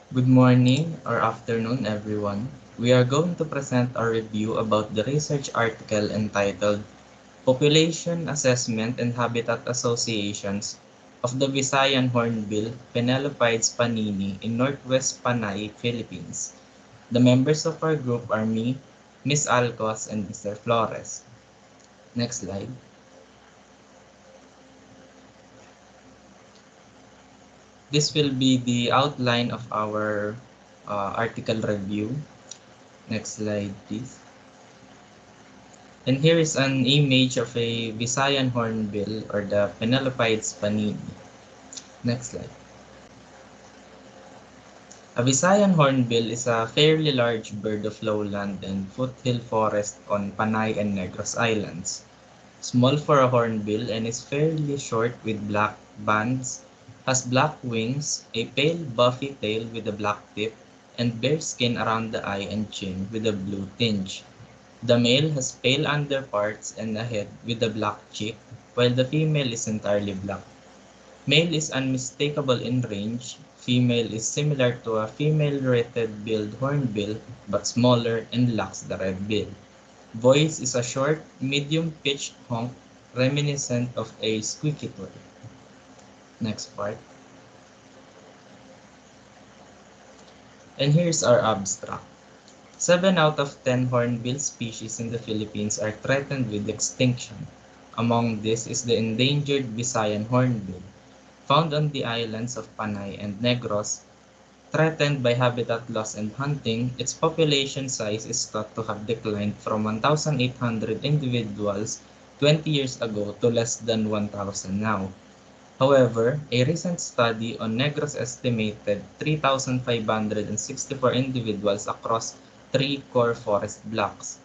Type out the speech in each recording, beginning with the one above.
Good morning or afternoon, everyone. We are going to present our review about the research article entitled Population Assessment and Habitat Associations of the Visayan Hornbill Penelopides panini in Northwest Panay, Philippines. The members of our group are me, Miss Alcos, and Mr. Flores. Next slide. This will be the outline of our article review. Next slide, please. And here is an image of a Visayan hornbill or the Penelopides panini. Next slide. A Visayan hornbill is a fairly large bird of lowland and foothill forest on Panay and Negros Islands. Small for a hornbill and is fairly short with black bands, has black wings, a pale buffy tail with a black tip, and bare skin around the eye and chin with a blue tinge. The male has pale underparts and a head with a black cheek, while the female is entirely black. Male is unmistakable in range, female is similar to a female red-billed hornbill but smaller and lacks the red bill. Voice is a short, medium-pitched honk reminiscent of a squeaky toy. Next part. And here's our abstract. 7 out of 10 hornbill species in the Philippines are threatened with extinction. Among these is the endangered Visayan hornbill, found on the islands of Panay and Negros. Threatened by habitat loss and hunting, its population size is thought to have declined from 1,800 individuals 20 years ago to less than 1,000 now. However, a recent study on Negros estimated 3,564 individuals across three core forest blocks.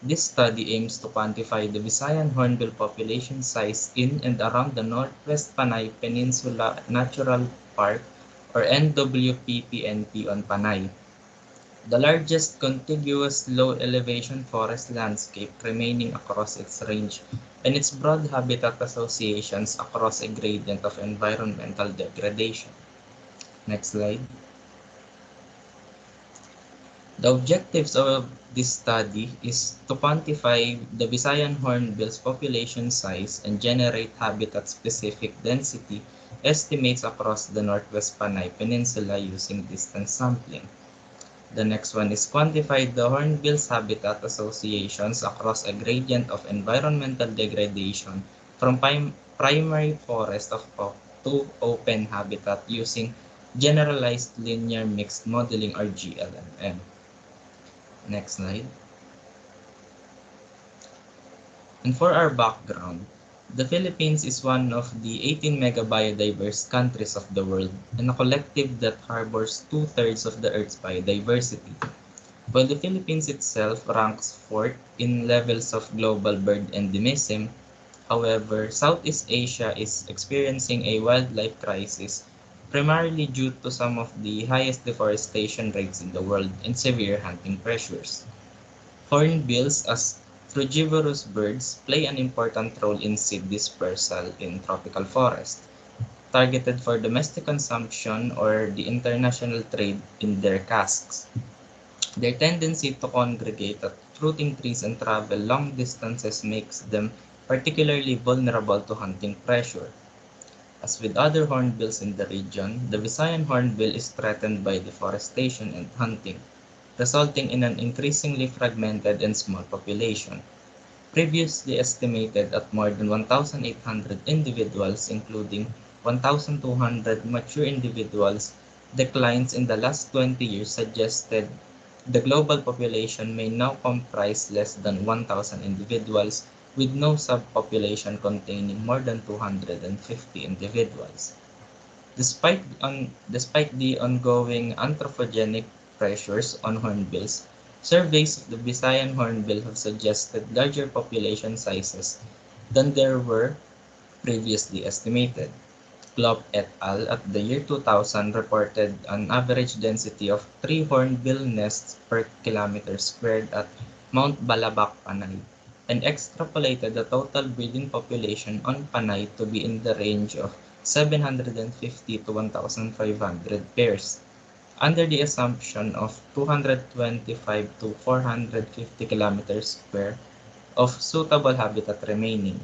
This study aims to quantify the Visayan hornbill population size in and around the Northwest Panay Peninsula Natural Park or NWPPNP on Panay, the largest contiguous low-elevation forest landscape remaining across its range, and its broad habitat associations across a gradient of environmental degradation. Next slide. The objectives of this study is to quantify the Visayan hornbill's population size and generate habitat-specific density estimates across the Northwest Panay Peninsula using distance sampling. The next one is quantify the hornbill's habitat associations across a gradient of environmental degradation from primary forest to open habitat using generalized linear mixed modeling or GLMM. Next slide. And for our background, the Philippines is one of the 18 mega biodiverse countries of the world and a collective that harbors two-thirds of the Earth's biodiversity. While the Philippines itself ranks fourth in levels of global bird endemism, however, Southeast Asia is experiencing a wildlife crisis primarily due to some of the highest deforestation rates in the world and severe hunting pressures. Hornbills as frugivorous birds play an important role in seed dispersal in tropical forests, targeted for domestic consumption or the international trade in their casks. Their tendency to congregate at fruiting trees and travel long distances makes them particularly vulnerable to hunting pressure. As with other hornbills in the region, the Visayan hornbill is threatened by deforestation and hunting, resulting in an increasingly fragmented and small population. Previously estimated at more than 1,800 individuals, including 1,200 mature individuals, declines in the last 20 years suggested the global population may now comprise less than 1,000 individuals, with no subpopulation containing more than 250 individuals. Despite the ongoing anthropogenic pressures on hornbills, surveys of the Visayan hornbill have suggested larger population sizes than there were previously estimated. Klopp et al. At the year 2000 reported an average density of 3 hornbill nests per kilometer squared at Mount Balabac, Panay, and extrapolated the total breeding population on Panay to be in the range of 750 to 1,500 pairs. under the assumption of 225 to 450 kilometers square of suitable habitat remaining.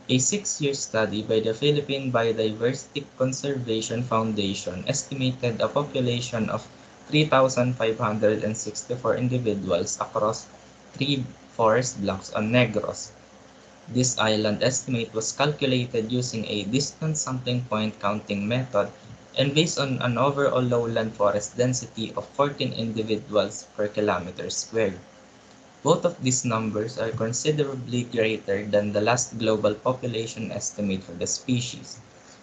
A 6-year study by the Philippine Biodiversity Conservation Foundation estimated a population of 3,564 individuals across three forest blocks on Negros. This island estimate was calculated using a distance sampling point counting method and based on an overall lowland forest density of 14 individuals per kilometer squared. Both of these numbers are considerably greater than the last global population estimate for the species,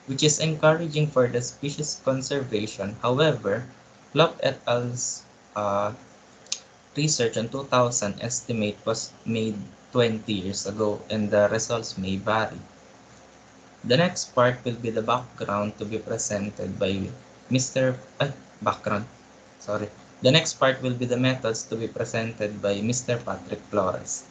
which is encouraging for the species conservation. However, Klopp et al.'s research in 2000 estimate was made 20 years ago, and the results may vary. The next part will be the background to be presented by Mr. Background. Sorry. The next part will be the methods to be presented by Mr. Patrick Flores.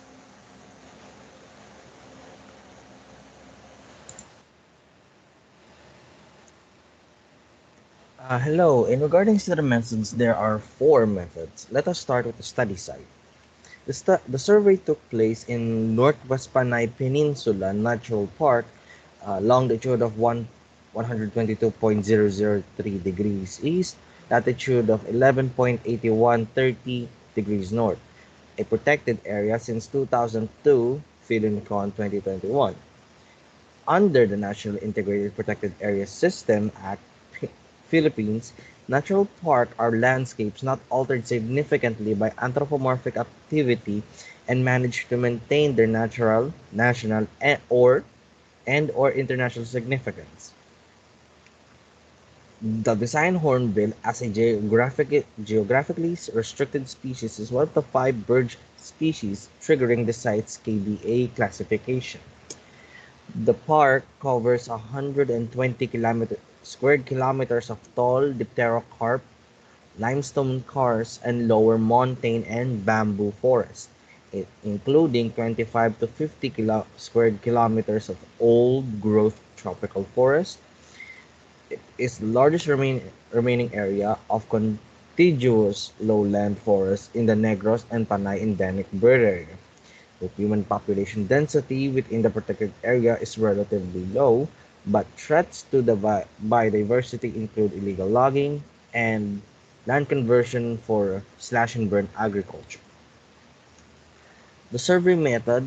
Hello, in regarding to the methods, there are four methods. Let us start with the study site. The survey took place in Northwest Panay Peninsula Natural Park, longitude of 122.003 degrees east, latitude of 11.8130 degrees north, a protected area since 2002, Con 2021. Under the National Integrated Protected Areas System Act, Philippines, natural park are landscapes not altered significantly by anthropomorphic activity and managed to maintain their natural, national, and or international significance. The Visayan Hornbill, as a geographically restricted species, is one of the five bird species triggering the site's KBA classification. The park covers 120 square kilometers of tall dipterocarp, limestone karst, and lower montane and bamboo forest, including 25 to 50 square kilometers of old-growth tropical forest. It is the largest remaining area of contiguous lowland forest in the Negros and Panay endemic bird area. The human population density within the protected area is relatively low, but threats to the biodiversity include illegal logging and land conversion for slash-and-burn agriculture. The survey method: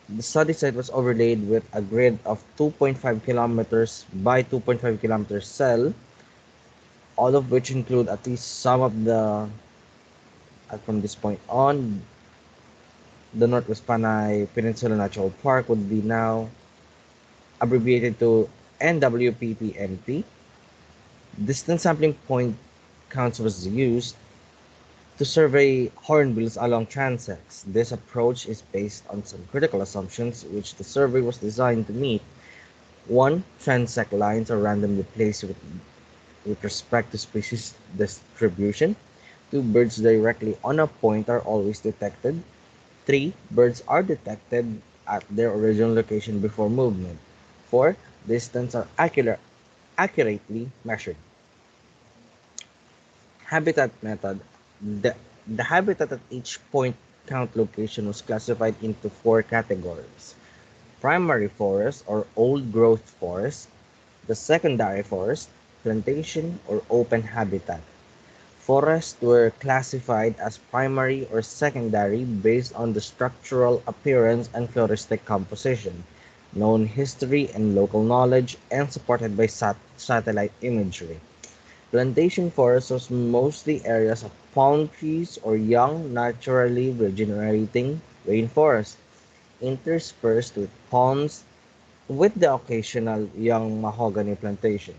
the study site was overlaid with a grid of 2.5 kilometers by 2.5 kilometers cell, all of which include at least some of the, from this point on, the Northwest Panay Peninsula Natural Park would be now abbreviated to NWPPNP. Distance sampling point counts was used to survey hornbills along transects. This approach is based on some critical assumptions which the survey was designed to meet. One, transect lines are randomly placed with respect to species distribution. Two, birds directly on a point are always detected. Three, birds are detected at their original location before movement. Four, distance are accurately measured. Habitat method. The, the habitat at each point count location was classified into four categories: primary forest or old growth forest, the secondary forest, plantation or open habitat. Forests were classified as primary or secondary based on the structural appearance and floristic composition, known history and local knowledge, and supported by satellite imagery. Plantation forest was mostly areas of palm trees or young, naturally regenerating rainforest, interspersed with palms with the occasional young mahogany plantation.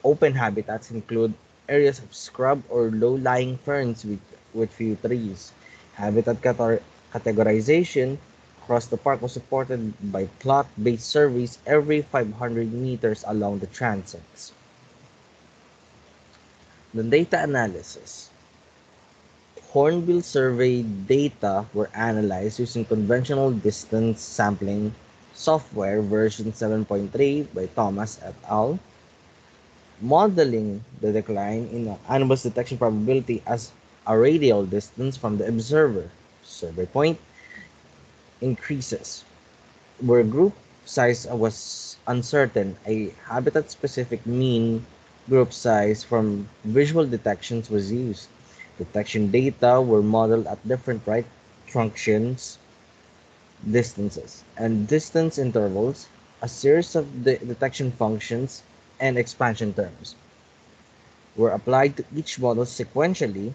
Open habitats include areas of scrub or low-lying ferns with few trees. Categorization across the park was supported by plot-based surveys every 500 meters along the transects. The data analysis. Hornbill survey data were analyzed using conventional distance sampling software version 7.3 by Thomas et al. modeling the decline in animals' detection probability as a radial distance from the observer survey point increases. Where group size was uncertain, a habitat-specific mean group size from visual detections was used. Detection data were modeled at different right trunctions, distances, and distance intervals, a series of detection functions and expansion terms were applied to each model sequentially.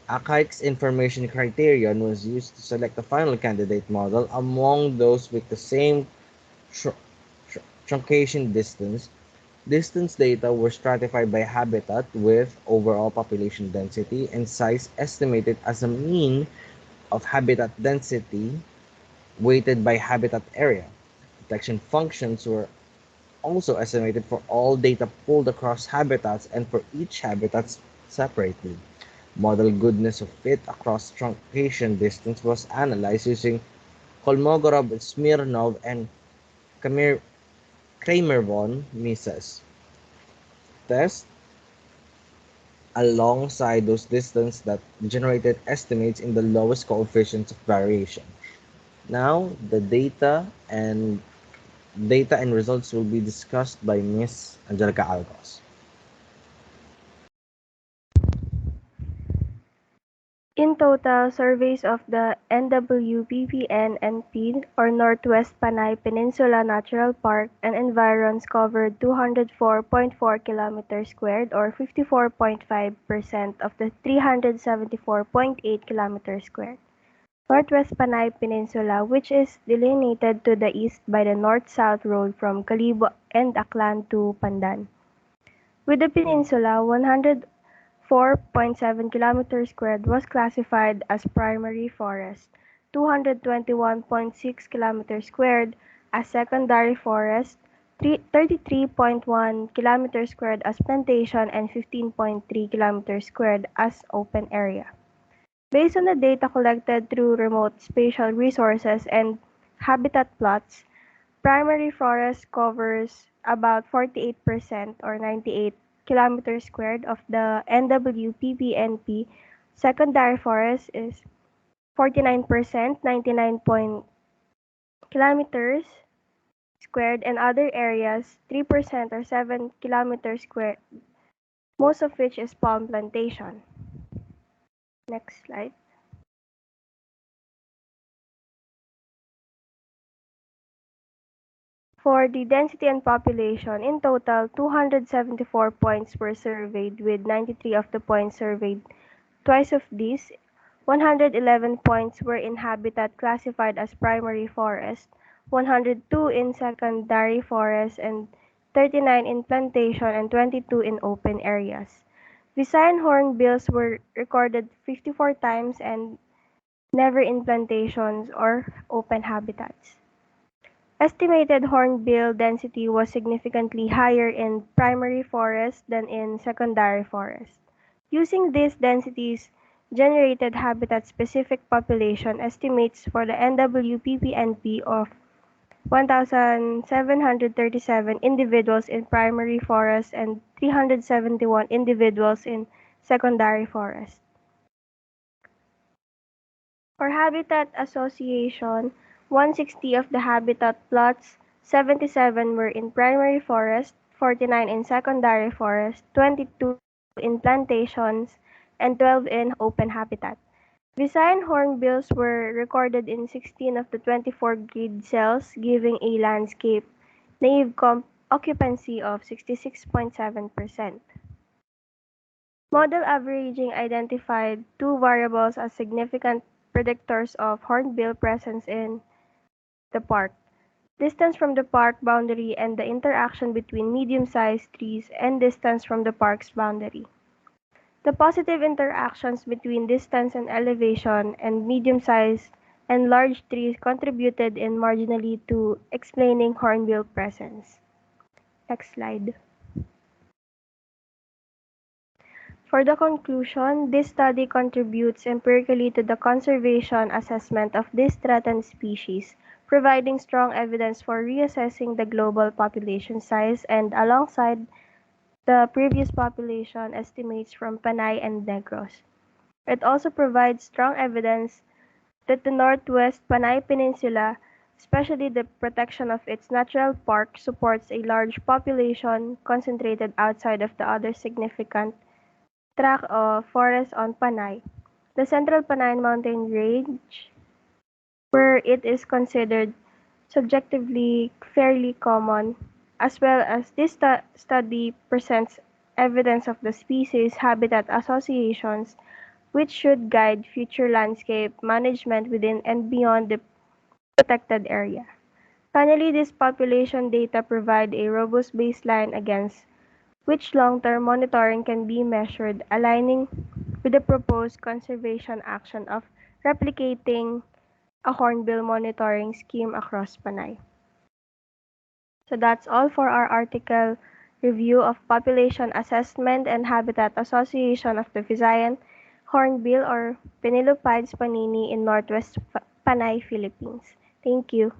Archaic's information criterion was used to select a final candidate model among those with the same tr- truncation distance. Distance data were stratified by habitat with overall population density and size estimated as a mean of habitat density weighted by habitat area. Detection functions were also estimated for all data pulled across habitats and for each habitat separately. Model goodness of fit across truncation distance was analyzed using Kolmogorov, Smirnov, and Kramer-von Mises tests alongside those distances that generated estimates in the lowest coefficients of variation. Now, the data and results will be discussed by Miss Angelica Alcos. In total, surveys of the NWPPN-NP or Northwest Panay Peninsula Natural Park and environs covered 204.4 kilometers squared or 54.5% of the 374.8 kilometers squared. Northwest Panay Peninsula, which is delineated to the east by the north-south road from Kalibo and Aklan to Pandan. With the peninsula, 104.7 kilometers squared was classified as primary forest, 221.6 kilometers squared as secondary forest, 33.1 kilometers squared as plantation, and 15.3 kilometers squared as open area. Based on the data collected through remote spatial resources and habitat plots, primary forest covers about 48% or 98 kilometers squared of the NWPPNP. Secondary forest is 49%, 99 kilometers squared, and other areas 3% or 7 kilometers squared, most of which is palm plantation. Next slide. For the density and population, in total, 274 points were surveyed, with 93 of the points surveyed. Twice of these, 111 points, were in habitat classified as primary forest, 102 in secondary forest, and 39 in plantation and 22 in open areas. Visayan hornbills were recorded 54 times and never in plantations or open habitats. Estimated hornbill density was significantly higher in primary forest than in secondary forest. Using these densities generated habitat-specific population estimates for the NWPPNP of 1,737 individuals in primary forest and 371 individuals in secondary forest. For habitat association, 160 of the habitat plots, 77 were in primary forest, 49 in secondary forest, 22 in plantations, and 12 in open habitat. Visayan hornbills were recorded in 16 of the 24 grid cells, giving a landscape naive occupancy of 66.7%. Model averaging identified two variables as significant predictors of hornbill presence in the park: distance from the park boundary and the interaction between medium-sized trees and distance from the park's boundary. The positive interactions between distance and elevation and medium-sized and large trees contributed in marginally to explaining hornbill presence. Next slide. For the conclusion, this study contributes empirically to the conservation assessment of this threatened species, providing strong evidence for reassessing the global population size and alongside the previous population estimates from Panay and Negros. It also provides strong evidence that the Northwest Panay Peninsula, especially the protection of its natural park, supports a large population concentrated outside of the other significant tract of forest on Panay. The Central Panay Mountain Range, where it is considered subjectively fairly common, as well as this study presents evidence of the species habitat associations which should guide future landscape management within and beyond the protected area. Finally, this population data provide a robust baseline against which long-term monitoring can be measured, aligning with the proposed conservation action of replicating a hornbill monitoring scheme across Panay. So that's all for our article review of population assessment and habitat association of the Visayan Hornbill or Penelopides panini in Northwest Panay, Philippines. Thank you.